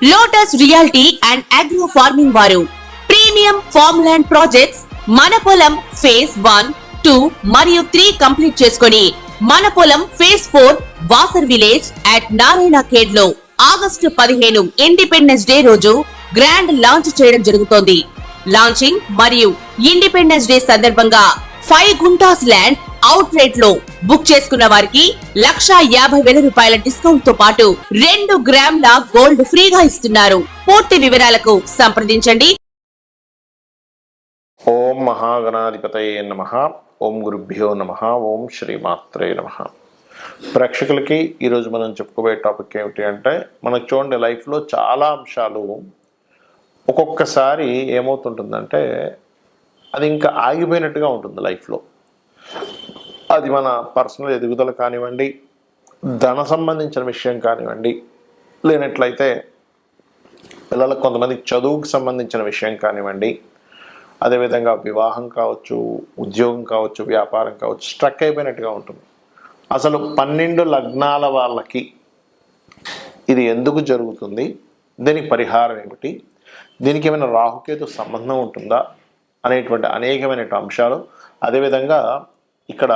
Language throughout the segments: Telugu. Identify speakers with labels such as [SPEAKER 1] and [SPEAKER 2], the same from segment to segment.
[SPEAKER 1] Lotus reality and agro farming వారు ప్రీమియం ఫార్మ్ ల్యాండ్ ప్రాజెక్ట్స్ మన పొలం ఫేజ్ 1, 2 మరియు 3 కంప్లీట్ చేసుకొని మన పొలం phase 4 Wasar village at Narayana Khed లో ఆగస్టు 15 ఇండిపెండెన్స్ డే రోజు గ్రాండ్ లాంచ్ చేయడం జరుగుతోంది. లాంచింగ్ మరియు ఇండిపెండెన్స్ డే సందర్భంగా 5 గుంటాస్ ల్యాండ్ అవుట్ రేట్ లో బుక్ చేసుకున్న వారికి 1,50,000 రూపాయల డిస్కౌంట్ తో పాటు 2 గ్రాముల గోల్డ్ ఫ్రీగా ఇస్తున్నారు. పూర్తి వివరాలకు సంప్రదించండి.
[SPEAKER 2] ఓం మహాగణాధిపతయే నమః. ఓం గురుభ్యో నమః. ఓం శ్రీమాత్రే నమః. ప్రేక్షకులకి ఈరోజు మనం చెప్పుకోబోయే టాపిక్ ఏమిటి అంటే, మనకు చూడండి లైఫ్లో చాలా అంశాలు ఒక్కొక్కసారి ఏమవుతుంటుందంటే అది ఇంకా ఆగిపోయినట్టుగా ఉంటుంది లైఫ్లో. అది మన పర్సనల్ ఎదుగుదల కానివ్వండి, ధన సంబంధించిన విషయం కానివ్వండి, లేనట్లయితే పిల్లలకు కొంతమందికి చదువుకు సంబంధించిన విషయం కానివ్వండి, అదేవిధంగా వివాహం కావచ్చు, ఉద్యోగం కావచ్చు, వ్యాపారం కావచ్చు, స్ట్రక్ అయిపోయినట్టుగా ఉంటుంది. అసలు 12 లగ్నాల వాళ్ళకి ఇది ఎందుకు జరుగుతుంది, దీనికి పరిహారం ఏమిటి, దీనికి ఏమైనా రాహుకేతు సంబంధం ఉంటుందా అనేటువంటి అనేకమైన అంశాలు, అదేవిధంగా ఇక్కడ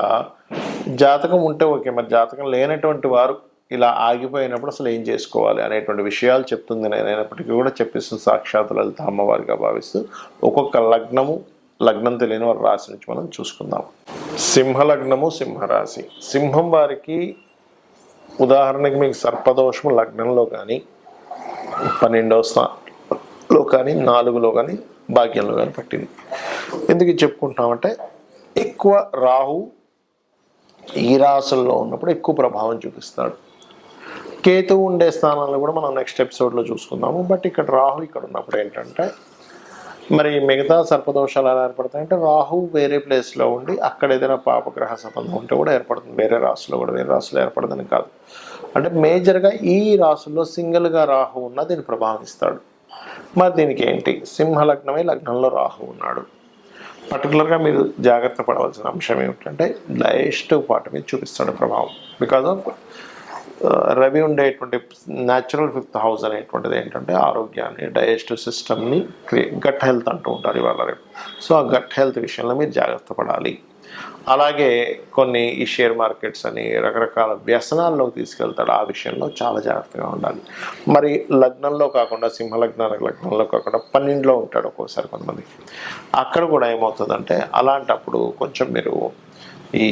[SPEAKER 2] జాతకం ఉంటే ఓకే, మరి జాతకం లేనటువంటి వారు ఇలా ఆగిపోయినప్పుడు అసలు ఏం చేసుకోవాలి అనేటువంటి విషయాలు చెప్తుంది. నేనైనప్పటికీ కూడా చెప్పిస్తుంది సాక్షాత్ లలిత అమ్మవారిగా భావిస్తూ ఒక్కొక్క లగ్నం తెలియని వారి రాశి నుంచి మనం చూసుకుందాం. సింహలగ్నము, సింహరాశి. సింహం వారికి ఉదాహరణకి మీకు సర్పదోషము లగ్నంలో కానీ, 12వ స్థానంలో కానీ, 4లో కానీ, భాగ్యంలో కానీ పట్టింది. ఎందుకు చెప్పుకుంటున్నామంటే ఎక్కువ రాహు ఈ రాశుల్లో ఉన్నప్పుడు ఎక్కువ ప్రభావం చూపిస్తాడు. కేతువు ఉండే స్థానాల్లో కూడా మనం నెక్స్ట్ ఎపిసోడ్లో చూసుకుందాము. బట్ ఇక్కడ రాహు ఇక్కడ ఉన్నప్పుడు ఏంటంటే, మరి మిగతా సర్పదోషాలు ఎలా ఏర్పడతాయంటే, రాహు వేరే ప్లేస్లో ఉండి అక్కడ ఏదైనా పాపగ్రహ సంబంధం ఉంటే కూడా ఏర్పడుతుంది. వేరే రాశిలో కూడా, వేరే రాశిలో ఏర్పడదని కాదు. అంటే మేజర్గా ఈ రాశుల్లో సింగిల్గా రాహు ఉన్న దీన్ని ప్రభావం ఇస్తాడు. మరి దీనికి ఏంటి, సింహలగ్నమే లగ్నంలో రాహు ఉన్నాడు. పర్టికులర్గా మీరు జాగ్రత్త పడవలసిన అంశం ఏమిటంటే, డైజెస్టివ్ పార్ట్ మీద చూపిస్తాడు ప్రభావం. బికాజ్ ఆఫ్ రవి ఉండేటువంటి న్యాచురల్ 5th హౌస్ అనేటువంటిది ఏంటంటే ఆరోగ్యాన్ని, డైజెస్టివ్ సిస్టమ్ని గట్ హెల్త్ అంటూ ఉంటారు ఇవాళ రేపు. సో ఆ గట్ హెల్త్ విషయంలో మీరు జాగ్రత్త పడాలి. అలాగే కొన్ని ఈ షేర్ మార్కెట్స్ అని రకరకాల వ్యసనాల్లోకి తీసుకెళ్తాడు, ఆ విషయంలో చాలా జాగ్రత్తగా ఉండాలి. మరి లగ్నంలో కాకుండా, లగ్నంలో కాకుండా 12లో ఉంటాడు ఒక్కోసారి కొంతమందికి. అక్కడ కూడా ఏమవుతుందంటే అలాంటప్పుడు కొంచెం మీరు ఈ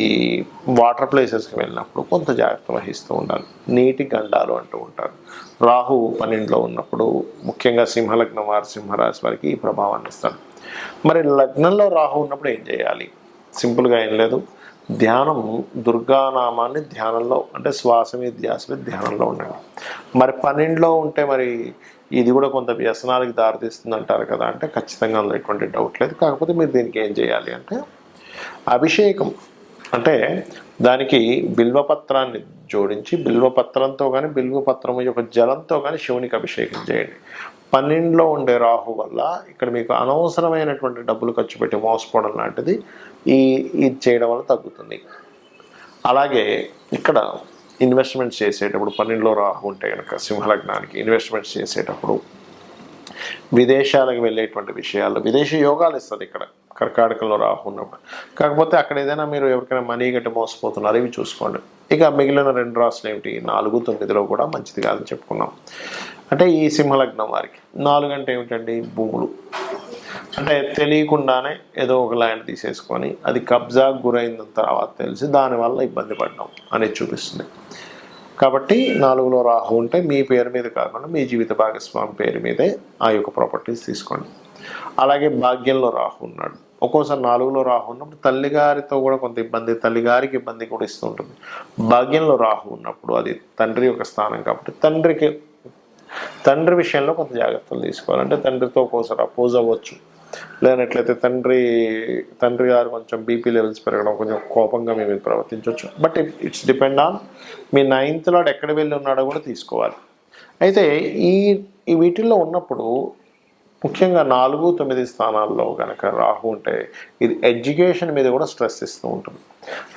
[SPEAKER 2] వాటర్ ప్లేసెస్కి వెళ్ళినప్పుడు కొంత జాగ్రత్త వహిస్తూ ఉండాలి. నీటి గండాలు అంటూ ఉంటారు. రాహు 12లో ఉన్నప్పుడు ముఖ్యంగా సింహలగ్నం వారు, సింహరాశి వారికి ఈ ప్రభావాన్ని ఇస్తాడు. మరి లగ్నంలో రాహు ఉన్నప్పుడు ఏం చేయాలి? సింపుల్గా ఏం లేదు, ధ్యానం, దుర్గానామాన్ని ధ్యానంలో, అంటే శ్వాస మీద ధ్యాస మీద ధ్యానంలో ఉండండి. మరి 12లో ఉంటే మరి ఇది కూడా కొంత వ్యసనాలకు దారితీస్తుంది అంటారు కదా అంటే, ఖచ్చితంగా అందులో ఎటువంటి డౌట్ లేదు. కాకపోతే మీరు దీనికి ఏం చేయాలి అంటే, అభిషేకం అంటే దానికి బిల్వపత్రాన్ని జోడించి, బిల్వపత్రంతో కానీ, బిల్వపత్రం యొక్క జలంతో కానీ శివునికి అభిషేకం చేయండి. 12లో ఉండే రాహు వల్ల ఇక్కడ మీకు అనవసరమైనటువంటి డబ్బులు ఖర్చు పెట్టి మోసపోవడం లాంటిది ఇది చేయడం వల్ల తగ్గుతుంది. అలాగే ఇక్కడ ఇన్వెస్ట్మెంట్స్ చేసేటప్పుడు 12లో రాహు ఉంటే కనుక సింహలగ్నానికి ఇన్వెస్ట్మెంట్స్ చేసేటప్పుడు విదేశాలకు వెళ్ళేటువంటి విషయాల్లో విదేశీ యోగాలు ఇస్తుంది ఇక్కడ కర్కాటకంలో రాహు ఉన్నప్పుడు. కాకపోతే అక్కడ ఏదైనా మీరు ఎవరికైనా మనీ గట్టి మోసపోతున్నారు, ఇవి చూసుకోండి. ఇక మిగిలిన 2 రాశులు ఏమిటి, 4, 9లో కూడా మంచిది కాదని చెప్పుకున్నాం. అంటే ఈ సింహలగ్నం వారికి 4 అంటే ఏమిటండి, భూములు. అంటే తెలియకుండానే ఏదో ఒక ల్యాండ్ తీసేసుకొని అది కబ్జా గురైన తర్వాత తెలిసి దానివల్ల ఇబ్బంది పడ్డాం అనేది చూపిస్తుంది. కాబట్టి 4లో రాహు ఉంటే మీ పేరు మీద కాకుండా మీ జీవిత భాగస్వామి పేరు మీదే ఆ యొక్క ప్రాపర్టీస్ తీసుకోండి. అలాగే భాగ్యంలో రాహు ఉన్నాడు. ఒక్కోసారి 4లో రాహు ఉన్నప్పుడు తల్లిగారితో కూడా కొంత ఇబ్బంది, తల్లిగారికి ఇబ్బంది కూడా ఇస్తూ ఉంటుంది. భాగ్యంలో రాహు ఉన్నప్పుడు అది తండ్రి యొక్క స్థానం కాబట్టి తండ్రి విషయంలో కొంత జాగ్రత్తలు తీసుకోవాలంటే తండ్రితో ఒక్కోసారి అపోజ్ అవ్వచ్చు, లేనట్లయితే తండ్రి గారు కొంచెం బీపీ లెవెల్స్ పెరగడం, కొంచెం కోపంగా మీ మీద ప్రవర్తించవచ్చు. బట్ ఇట్స్ డిపెండ్ ఆన్ మీ 9th లార్డ్ ఎక్కడ వెళ్ళి ఉన్నాడో కూడా తీసుకోవాలి. అయితే ఈ వీటిల్లో ఉన్నప్పుడు ముఖ్యంగా 4, 9 స్థానాల్లో కనుక రాహు ఉంటే ఇది ఎడ్యుకేషన్ మీద కూడా స్ట్రెస్ ఇస్తూ ఉంటుంది.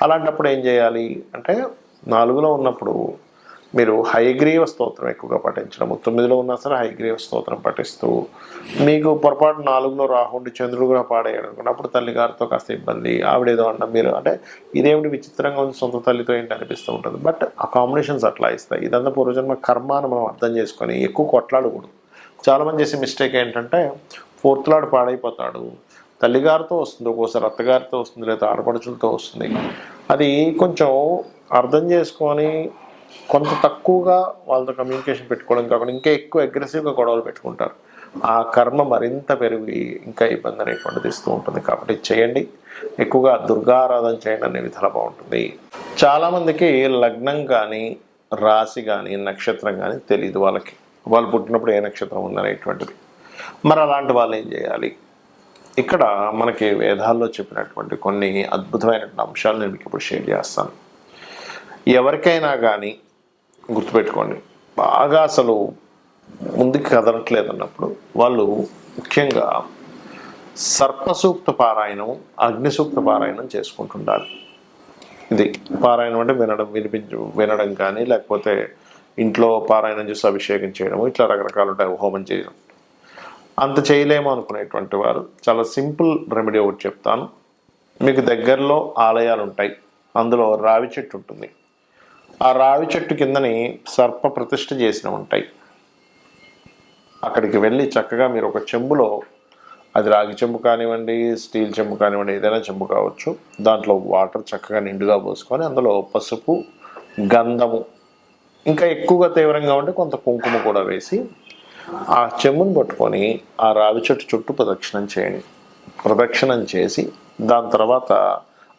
[SPEAKER 2] అలాంటప్పుడు ఏం చేయాలి అంటే, 4లో ఉన్నప్పుడు మీరు హయగ్రీవ స్తోత్రం ఎక్కువగా పఠించడం, 9లో ఉన్నా సరే హయగ్రీవ స్తోత్రం పఠిస్తూ, మీకు పొరపాటు 4లో రాహుండి చంద్రుడు కూడా పాడేయడం అనుకోండి, అప్పుడు తల్లిగారితో కాస్త ఇబ్బంది, ఆవిడేదో అన్న మీరు అంటే ఇదేమిటి విచిత్రంగా ఉంది సొంత తల్లితో ఏంటి అనిపిస్తూ ఉంటుంది. బట్ ఆ కాంబినేషన్స్ అట్లా ఇస్తాయి. ఇదంతా పూర్వజన్మ కర్మ అని మనం అర్థం చేసుకొని ఎక్కువ కొట్లాడకూడదు. చాలామంది చేసే మిస్టేక్ ఏంటంటే 4th లార్డ్ పాడైపోతాడు, తల్లిగారితో వస్తుంది, ఒక్కోసారి అత్తగారితో వస్తుంది, లేదా ఆడపడుచులతో వస్తుంది. అది కొంచెం అర్థం చేసుకొని కొంత తక్కువగా వాళ్ళతో కమ్యూనికేషన్ పెట్టుకోవడం కాకుండా ఇంకా ఎక్కువ అగ్రెసివ్గా గొడవలు పెట్టుకుంటారు. ఆ కర్మ మరింత పెరిగి ఇంకా ఇబ్బంది అనేటువంటిది ఇస్తూ ఉంటుంది. కాబట్టి చేయండి, ఎక్కువగా దుర్గారాధన చేయండి, అనే విధాలు బాగుంటుంది. చాలామందికి లగ్నం కానీ రాశి కానీ నక్షత్రం కానీ తెలియదు, వాళ్ళు పుట్టినప్పుడు ఏ నక్షత్రం ఉందనేటువంటిది. మరి అలాంటి వాళ్ళు ఏం చేయాలి? ఇక్కడ మనకి వేదాల్లో చెప్పినటువంటి కొన్ని అద్భుతమైనటువంటి అంశాలు నేను మీకు ఇప్పుడు షేర్ చేస్తాను. ఎవరికైనా కానీ గుర్తుపెట్టుకోండి, బాగా అసలు ముందుకు కదలట్లేదు అన్నప్పుడు వాళ్ళు ముఖ్యంగా సర్పసూక్త పారాయణం, అగ్నిసూక్త పారాయణం చేసుకుంటుండాలి. ఇది పారాయణం అంటే వినడం కానీ, లేకపోతే ఇంట్లో పారాయణం చేసి అభిషేకం చేయడము, ఇట్లా రకరకాలు ఉంటాయి, హోమం చేయడం. అంత చేయలేము అనుకునేటువంటి వారు చాలా సింపుల్ రెమెడీ ఒకటి చెప్తాను. మీకు దగ్గరలో ఆలయాలు ఉంటాయి, అందులో రావి చెట్టు ఉంటుంది. ఆ రావి చెట్టు కిందని సర్ప ప్రతిష్ఠ చేసినవి ఉంటాయి. అక్కడికి వెళ్ళి చక్కగా మీరు ఒక చెంబులో, అది రాగి చెంబు కానివ్వండి, స్టీల్ చెంబు కానివ్వండి, ఏదైనా చెంబు కావచ్చు, దాంట్లో వాటర్ చక్కగా నిండుగా పోసుకొని అందులో పసుపు, గంధము, ఇంకా ఎక్కువగా తీవ్రంగా ఉంటే కొంత కుంకుమ కూడా వేసి ఆ చెంబును పట్టుకొని ఆ రావి చెట్టు చుట్టూ ప్రదక్షిణం చేయండి. ప్రదక్షిణం చేసి దాని తర్వాత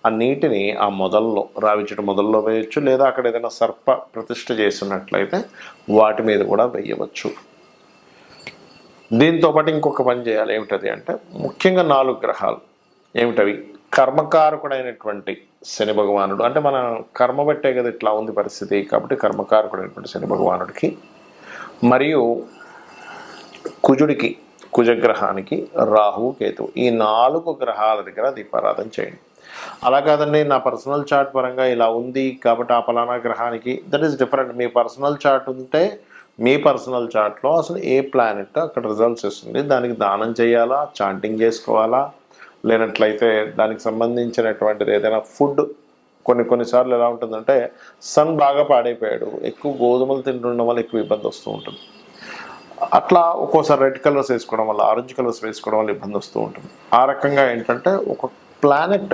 [SPEAKER 2] ఆ నీటిని ఆ మొదల్లో, రావి చెట్టు మొదల్లో వేయచ్చు, లేదా అక్కడ ఏదైనా సర్ప ప్రతిష్ఠ చేస్తున్నట్లయితే వాటి మీద కూడా వేయవచ్చు. దీంతో పాటు ఇంకొక పని చేయాలి. ఏమిటది అంటే ముఖ్యంగా 4 గ్రహాలు ఏమిటవి? కర్మకారకుడైనటువంటి శని భగవానుడు, అంటే మన కర్మ బట్టే కదా ఇట్లా ఉంది పరిస్థితి, కాబట్టి కర్మకారకుడైనటువంటి శని భగవానుడికి, మరియు కుజుడికి, కుజగ్రహానికి, రాహు, కేతు, ఈ 4 గ్రహాల దగ్గర దీపారాధన చేయండి. అలా కాదండి, నా పర్సనల్ చార్ట్ పరంగా ఇలా ఉంది కాబట్టి ఆ పలానా గ్రహానికి, that is different. Me personal chart ఉంటే మీ పర్సనల్ చార్ట్లో అసలు ఏ ప్లానెట్ అక్కడ రిజల్ట్స్ ఇస్తుంది, దానికి దానం చేయాలా, చాంటింగ్ చేసుకోవాలా, లేనట్లయితే దానికి సంబంధించినటువంటిది ఏదైనా ఫుడ్. కొన్నిసార్లు ఎలా ఉంటుందంటే సన్ బాగా పాడైపోయాడు, ఎక్కువ గోధుమలు తింటుండడం వల్ల ఎక్కువ ఇబ్బంది వస్తూ ఉంటుంది. అట్లా ఒక్కోసారి రెడ్ కలర్స్ వేసుకోవడం వల్ల, ఆరెంజ్ కలర్స్ వేసుకోవడం వల్ల ఇబ్బంది వస్తూ ఉంటుంది. ఆ రకంగా ఏంటంటే ఒక ప్లానెట్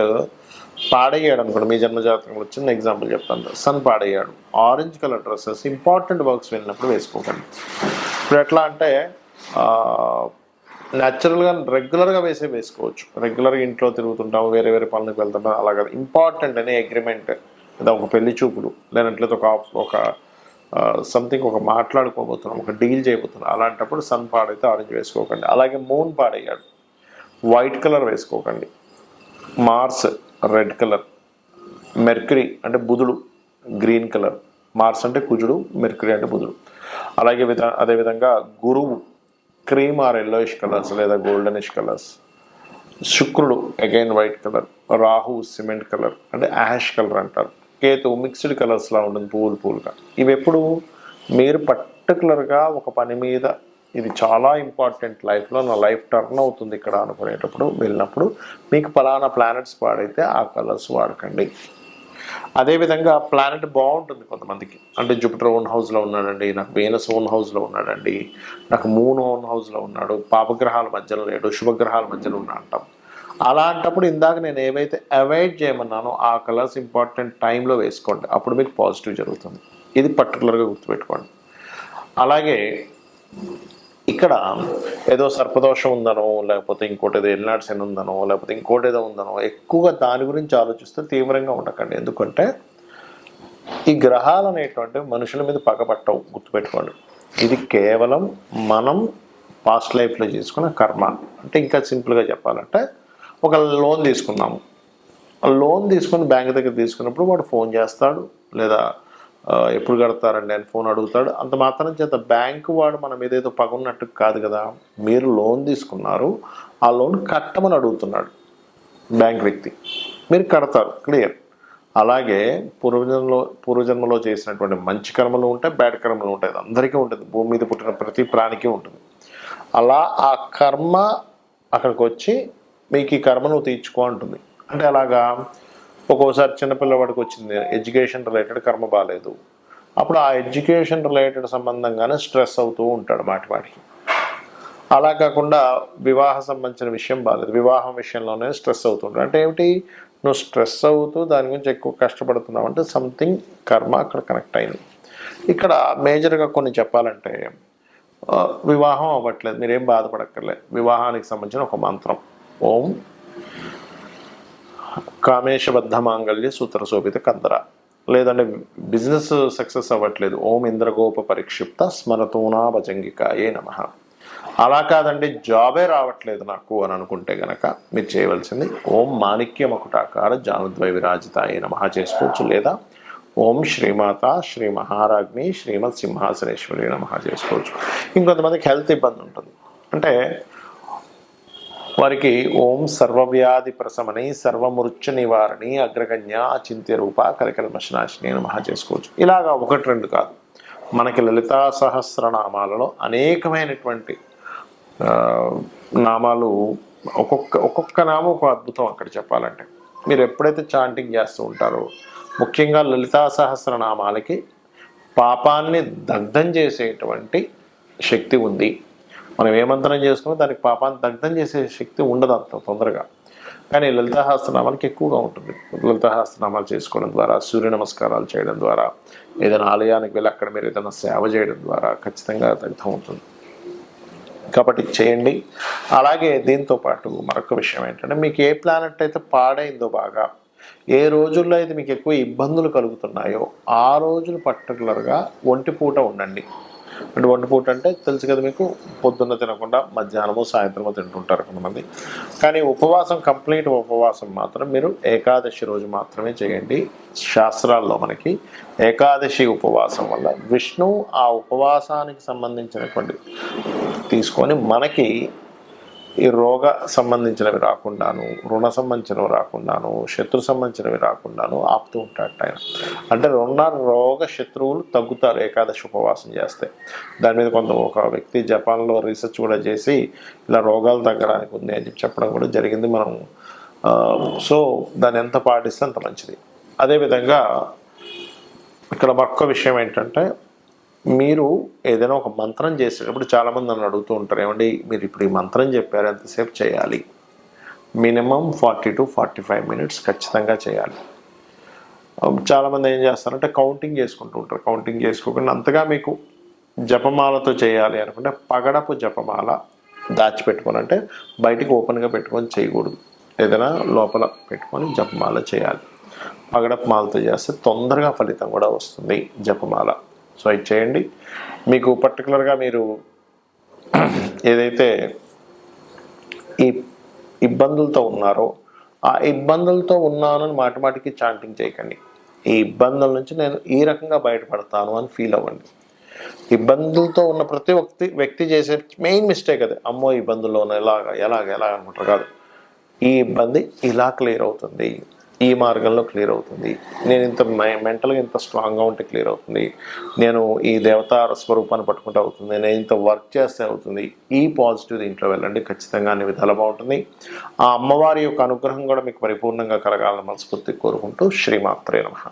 [SPEAKER 2] పాడయ్యాడు అనుకోండి, మీ జన్మజాతకంలో చిన్న ఎగ్జాంపుల్ చెప్తాను, సన్ పాడయ్యాడు, orange colour dresses important works వెళ్ళినప్పుడు వేసుకోకండి. ఇప్పుడు ఎట్లా అంటే న్యాచురల్గా రెగ్యులర్గా వేసుకోవచ్చు, రెగ్యులర్గా ఇంట్లో తిరుగుతుంటాము, వేరే వేరే పనులకు వెళ్తుంటాం, అలాగే ఇంపార్టెంట్ అనే అగ్రిమెంట్, లేదా ఒక పెళ్లి చూపులు, లేనట్లయితే ఒక సంథింగ్ ఒక మాట్లాడుకోబోతున్నాం, ఒక డీల్ చేయబోతున్నాం, అలాంటప్పుడు సన్ పాడైతే ఆరెంజ్ వేసుకోకండి. అలాగే మూన్ పాడయ్యాడు, వైట్ కలర్ వేసుకోకండి. మార్స్ రెడ్ కలర్, మెర్క్యూరీ అంటే బుధుడు గ్రీన్ కలర్, మార్స్ అంటే కుజుడు, మెర్క్యూరీ అంటే బుధుడు. అదేవిధంగా గురువు క్రీమ్ ఆర్ ఎల్లోయిష్ కలర్స్ లేదా గోల్డెనిష్ కలర్స్, శుక్రుడు again white colour, Rahu cement colour అంటే యాష్ కలర్ అంటారు, కేతు మిక్స్డ్ కలర్స్లా ఉంటుంది పూలుగా. ఇవి ఎప్పుడు మీరు పర్టికులర్గా ఒక పని మీద ఇది చాలా ఇంపార్టెంట్, లైఫ్లో నా లైఫ్ టర్న్ అవుతుంది ఇక్కడ అనుకునేటప్పుడు వెళ్ళినప్పుడు మీకు ఫలానా ప్లానెట్స్ పాడైతే ఆ కలర్స్ వాడకండి. అదేవిధంగా ప్లానెట్ బాగుంటుంది కొంతమందికి, అంటే జూపిటర్ ఓన్ హౌస్లో ఉన్నాడండి, నాకు వీనస్ ఓన్ హౌస్లో ఉన్నాడండి, నాకు మూన్ ఓన్ హౌస్లో ఉన్నాడు, పాపగ్రహాల మధ్యలో లేడు, శుభగ్రహాల మధ్యలో ఉన్నా అంటాం. అలాంటప్పుడు ఇందాక నేను ఏవైతే అవాయిడ్ చేయమన్నానో ఆ కలర్స్ ఇంపార్టెంట్ టైంలో వేసుకోండి, అప్పుడు మీకు పాజిటివ్ జరుగుతుంది. ఇది పర్టికులర్గా గుర్తుపెట్టుకోండి. అలాగే ఇక్కడ ఏదో సర్పదోషం ఉందనో, లేకపోతే ఇంకోటి ఏదో ఎల్నాడు శని ఉందనో, లేకపోతే ఇంకోటి ఏదో ఉందనో ఎక్కువగా దాని గురించి ఆలోచిస్తే తీవ్రంగా ఉండకండి. ఎందుకంటే ఈ గ్రహాలు అనేటువంటి మనుషుల మీద పగపట్టవు, గుర్తుపెట్టుకోండి. ఇది కేవలం మనం పాస్ట్ లైఫ్లో చేసుకున్న కర్మ. అంటే ఇంకా సింపుల్గా చెప్పాలంటే ఒక లోన్ తీసుకున్నాము, ఆ లోన్ తీసుకొని బ్యాంక్ దగ్గర తీసుకున్నప్పుడు వాడు ఫోన్ చేస్తాడు, లేదా ఎప్పుడు కడతారండి అని ఫోన్ అడుగుతాడు. అంత మాత్రం చేత బ్యాంకు వాడు మన మీద ఏదో పగున్నట్టు కాదు కదా. మీరు లోన్ తీసుకున్నారు, ఆ లోన్ కట్టమని అడుగుతున్నాడు బ్యాంక్ వ్యక్తి, మీరు కడతారు, క్లియర్. అలాగే పూర్వజన్మలో చేసినటువంటి మంచి కర్మలు ఉంటాయి, బ్యాడ్ కర్మలు ఉంటాయి. అది అందరికీ ఉంటుంది, భూమి మీద పుట్టిన ప్రతి ప్రాణికి ఉంటుంది. అలా ఆ కర్మ అక్కడికి వచ్చి మీకు ఈ కర్మ నువ్వు తీర్చుకో అంటుంది. అంటే అలాగా ఒక్కోసారి చిన్నపిల్లవాడికి వచ్చింది ఎడ్యుకేషన్ రిలేటెడ్ కర్మ బాగాలేదు, అప్పుడు ఆ ఎడ్యుకేషన్ రిలేటెడ్ సంబంధంగానే స్ట్రెస్ అవుతూ ఉంటాడు మాటికి. అలా కాకుండా వివాహ సంబంధించిన విషయం బాగాలేదు, వివాహం విషయంలోనే స్ట్రెస్ అవుతుంటాడు. అంటే ఏమిటి, నువ్వు స్ట్రెస్ అవుతూ దాని గురించి ఎక్కువ కష్టపడుతున్నావు అంటే సంథింగ్ కర్మ అక్కడ కనెక్ట్ అయింది. ఇక్కడ మేజర్గా కొన్ని చెప్పాలంటే వివాహం అవ్వట్లేదు, మీరేం బాధపడక్కర్లేదు. వివాహానికి సంబంధించిన ఒక మంత్రం, ఓం కామేశబద్ధ మాంగళ్య సూత్ర శోభిత కందర. లేదంటే బిజినెస్ సక్సెస్ అవ్వట్లేదు, ఓం ఇంద్రగోప పరిక్షిప్త స్మరతూనా భజంగికాయే నమః. అలా కాదండి జాబే రావట్లేదు నాకు అని అనుకుంటే గనక మీరు చేయవలసింది ఓం మాణిక్య మకుటాకార జానుద్వై విరాజితాయే నమః చేసుకోవచ్చు. లేదా ఓం శ్రీమాత శ్రీ మహారాజ్ని శ్రీమత్ సింహాసనేశ్వరి నమః చేసుకోవచ్చు. ఇంకొంతమందికి హెల్త్ ఇబ్బంది ఉంటుంది, అంటే వారికి ఓం సర్వవ్యాధి ప్రశమని సర్వమృత్యు నివారణి అగ్రగణ్య అచింత్య రూప కలికల్మషనాశిని నమః చేసుకోవచ్చు. ఇలాగా 1-2 కాదు, మనకి లలితా సహస్రనామాలలో అనేకమైనటువంటి నామాలు, ఒక్కొక్క నామం ఒక అద్భుతం. అక్కడ చెప్పాలంటే మీరు ఎప్పుడైతే చాంటింగ్ చేస్తూ ఉంటారో, ముఖ్యంగా లలితా సహస్రనామాలకి పాపాన్ని దగ్ధం చేసేటువంటి శక్తి ఉంది. మనం ఏ మంత్రం చేసుకున్నా దానికి పాపాన్ని దగ్ధం చేసే శక్తి ఉండదు అంత తొందరగా, కానీ లలితాసహస్రనామాలకి ఎక్కువగా ఉంటుంది. లలితాసహస్రనామాలు చేసుకోవడం ద్వారా, సూర్య నమస్కారాలు చేయడం ద్వారా, ఏదైనా ఆలయానికి వెళ్ళి అక్కడ మీరు ఏదైనా సేవ చేయడం ద్వారా ఖచ్చితంగా దగ్ధం అవుతుంది. కాబట్టి చేయండి. అలాగే దీంతో పాటు మరొక విషయం ఏంటంటే, మీకు ఏ ప్లానెట్ అయితే పాడైందో బాగా, ఏ రోజుల్లో అయితే మీకు ఎక్కువ ఇబ్బందులు కలుగుతున్నాయో ఆ రోజులు పర్టికులర్గా ఒంటిపూట ఉండండి. అంటే ఒంటిపూట అంటే తెలుసు కదా మీకు, పొద్దున్న తినకుండా మధ్యాహ్నమో సాయంత్రమో తింటుంటారు కొంతమంది. కానీ ఉపవాసం, కంప్లీట్ ఉపవాసం మాత్రం మీరు ఏకాదశి రోజు మాత్రమే చేయండి. శాస్త్రాల్లో మనకి ఏకాదశి ఉపవాసం వల్ల విష్ణువు ఆ ఉపవాసానికి సంబంధించినటువంటి తీసుకొని మనకి ఈ రోగ సంబంధించినవి రాకుండాను, రుణ సంబంధించినవి రాకుండాను, శత్రు సంబంధించినవి రాకుండాను ఆపుతూ ఉంటాడు ఆయన. అంటే రోగ శత్రువులు తగ్గుతారు ఏకాదశి ఉపవాసం చేస్తే. దాని మీద ఒక వ్యక్తి జపాన్లో రీసెర్చ్ కూడా చేసి ఇలా రోగాలు తగ్గడానికి ఉంది అని చెప్పడం కూడా జరిగింది. మనం సో దాన్ని ఎంత పాటిస్తే అంత మంచిది. అదేవిధంగా ఇక్కడ మరొక విషయం ఏంటంటే, మీరు ఏదైనా ఒక మంత్రం చేసేటప్పుడు చాలామంది నన్ను అడుగుతూ ఉంటారు, ఏమండి మీరు ఇప్పుడు ఈ మంత్రం చెప్పారు ఎంతసేపు చేయాలి? మినిమం 40 to 45 minutes ఖచ్చితంగా చేయాలి. చాలామంది ఏం చేస్తారంటే కౌంటింగ్ చేసుకుంటూ ఉంటారు. కౌంటింగ్ చేసుకోకుండా అంతగా మీకు జపమాలతో చేయాలి అనుకుంటే పగడపు జపమాల దాచిపెట్టుకొని, అంటే బయటికి ఓపెన్గా పెట్టుకొని చేయకూడదు, ఏదైనా లోపల పెట్టుకొని జపమాల చేయాలి. పగడపు మాలతో చేస్తే తొందరగా ఫలితం కూడా వస్తుంది జపమాల. సో ఇది చేయండి. మీకు పర్టికులర్గా మీరు ఏదైతే ఈ ఇబ్బందులతో ఉన్నారో ఆ ఇబ్బందులతో ఉన్నానని మాటికి చాంటింగ్ చేయకండి. ఈ ఇబ్బందుల నుంచి నేను ఈ రకంగా బయటపడతాను అని ఫీల్ అవ్వండి. ఇబ్బందులతో ఉన్న ప్రతి వ్యక్తి చేసే మెయిన్ మిస్టేక్ అదే, అమ్మో ఇబ్బందుల్లో ఉన్న ఎలాగ అనుకుంటారు. కాదు, ఈ ఇబ్బంది ఇలా క్లియర్ అవుతుంది, ఈ మార్గంలో క్లియర్ అవుతుంది, నేను ఇంత మెంటల్గా ఇంత స్ట్రాంగ్గా ఉంటే క్లియర్ అవుతుంది, నేను ఈ దేవతా స్వరూపాన్ని పట్టుకుంటే అవుతుంది, నేను ఇంత వర్క్ చేస్తే అవుతుంది. ఈ పాజిటివ్ దీంట్లో వెళ్ళండి, ఖచ్చితంగా అన్ని విధాలు బాగుంటుంది. ఆ అమ్మవారి యొక్క అనుగ్రహం కూడా మీకు పరిపూర్ణంగా కలగాలని మనస్ఫూర్తిగా కోరుకుంటూ శ్రీమాత్రే నమః.